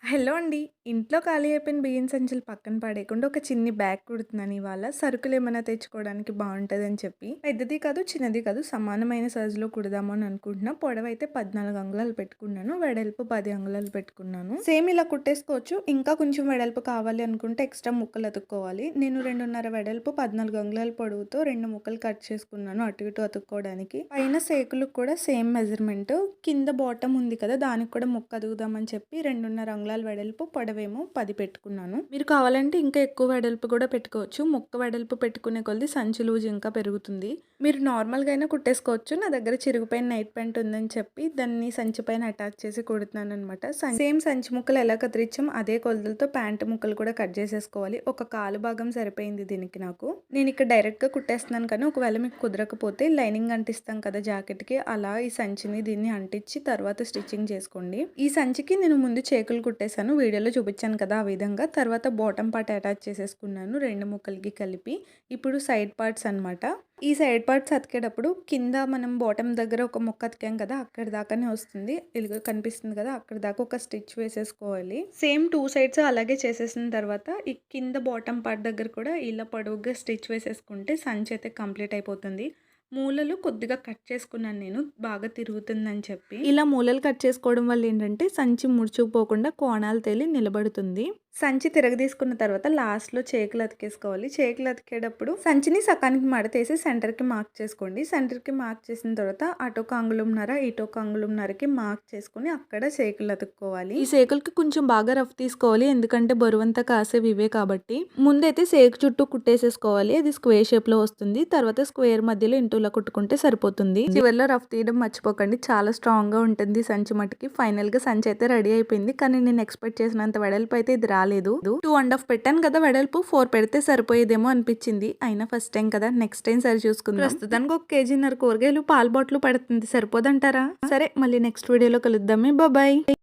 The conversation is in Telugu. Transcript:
హలో అండి. ఇంట్లో ఖాళీ అయిపోయిన బియ్యం సంచులు పక్కన పడేయకుండా ఒక చిన్ని బ్యాగ్ కుడుతున్నాను ఇవాళ. సరుకులేమన్నా తెచ్చుకోవడానికి బావుంటదని చెప్పి. పెద్దది కాదు, చిన్నది కాదు సమానమైన సైజులో కుడదాము అని అనుకుంటున్నా. పొడవైతే 14 అంగుళాలు పెట్టుకున్నాను. వెడల్పు 10 అంగుళాలు పెట్టుకున్నాను. సేమ్ ఇలా కుట్టేసుకోవచ్చు. ఇంకా కొంచెం వెడల్పు కావాలి అనుకుంటే ఎక్స్‌ట్రా ముక్కలు అతుక్కోవాలి. నేను 2.5 వెడల్పు 14 అంగుళాల పొడవుతో 2 ముక్కలు కట్ చేసుకున్నాను అటు ఇటు అతుక్కోవడానికి. పైన సేకులకు కూడా సేమ్ మెజర్‌మెంట్. కింద బాటమ్ ఉంది కదా! దానికి కూడా ముక్క అదుగుదామని చెప్పి 2.5 అంగుళాల వెడల్పు, పొడవేమో 10 పెట్టుకున్నాను. మీరు కావాలంటే ఇంకా ఎక్కువ వెడల్పు కూడా పెట్టుకోవచ్చు. ముక్క వెడల్పు పెట్టుకునే కొద్దీ సంచి లూజ్ ఇంకా పెరుగుతుంది. మీరు నార్మల్‌గా అయినా కుట్టేసుకోవచ్చు. నా దగ్గర చిరిగిపోయిన నైట్ ప్యాంట్ ఉందని చెప్పి దాన్ని సంచి పైన అటాచ్ చేసి కుడుతున్నాననమాట. సేమ్ సంచి ముక్కలు ఎలా కత్తిరించాం అదే కొలతలతో ప్యాంట్ ముక్కలు కూడా కట్ చేసేసుకోవాలి. ఒక కాలు భాగం సరిపోయింది దీనికి నాకు. నేను ఇక్కడ డైరెక్ట్‌గా కుట్టేస్తున్నాను కానీ ఒకవేళ మీకు కుదరకపోతే లైనింగ్ అంటిస్తాం కదా జాకెట్‌కి అలా ఈ సంచిని దీన్ని అంటించి తర్వాత స్టిచ్చింగ్ చేసుకోండి. ఈ సంచికి నేను ముందు చేకులు కుట్టేశాను. వీడియోలో చూపించాను కదా ఆ విధంగా. తర్వాత బాటమ్ పార్ట్ అటాచ్ చేసేసుకున్నాను 2 ముక్కలకి కలిపి. ఇప్పుడు సైడ్ పార్ట్స్ అనమాట. ఈ సైడ్ పార్ట్స్ అతికేటప్పుడు కింద మనం బాటమ్ దగ్గర ఒక ముక్క అతికాం కదా అక్కడి దాకానే వస్తుంది. ఇదిగో కనిపిస్తుంది కదా అక్కడి దాకా ఒక స్టిచ్ వేసేసుకోవాలి. సేమ్ 2 సైడ్స్ అలాగే చేసేసిన తర్వాత ఈ కింద బాటమ్ పార్ట్ దగ్గర కూడా ఇలా పొడవుగా స్టిచ్ వేసేసుకుంటే సంచి అయితే కంప్లీట్ అయిపోతుంది. మూలలు కొద్దిగా కట్ చేసుకున్నాను నేను బాగా తిరుగుతుందని చెప్పి. ఇలా మూలలు కట్ చేసుకోవడం వల్ల ఏంటంటే సంచి ముడుచుకుపోకుండా కోణాలు తేలి నిలబడుతుంది. సంచి తిరగదీసుకున్న తర్వాత లాస్ట్లో చేకులు అతికేసుకోవాలి. చేకులు అతికేటప్పుడు సంచిని సకానికి మడతేసి సెంటర్కి మార్క్ చేసుకోండి. సెంటర్కి మార్క్ చేసిన తర్వాత అటొక అంగుళంన్నర ఇటొక అంగుళంన్నరకి మార్క్ చేసుకుని అక్కడ చేకులు అతుక్కోవాలి. ఈ సేకులకి కొంచెం బాగా రఫ్ తీసుకోవాలి ఎందుకంటే బరువంతా కాసేవి ఇవే కాబట్టి. ముందైతే సేకు చుట్టూ కుట్టేసేసుకోవాలి. అది స్క్వేర్ షేప్ లో వస్తుంది. తర్వాత స్క్వేర్ మధ్యలో ఇంటూలా కుట్టుకుంటే సరిపోతుంది. చివరిలో రఫ్ తీయడం మర్చిపోకండి. చాలా స్ట్రాంగ్ గా ఉంటుంది సంచి మట్టుకి. ఫైనల్ గా సంచి అయితే రెడీ అయిపోయింది. కానీ నేను ఎక్స్పెక్ట్ చేసినంత వెడల్పు అయితే ఇది రాలేదు. 2.5 పెట్టాను కదా వెడల్పు 4 పెడితే సరిపోయేదేమో అనిపించింది. అయినా ఫస్ట్ టైం కదా నెక్స్ట్ టైం సరి చూసుకుందాం. ప్రస్తుతానికి 1 కేజీన్నర కూరగాయలు పాల బాటిల్ పడుతుంది. సరిపోదంటారా? సరే మళ్ళీ నెక్స్ట్ వీడియోలో కలుద్దామే. బాయ్.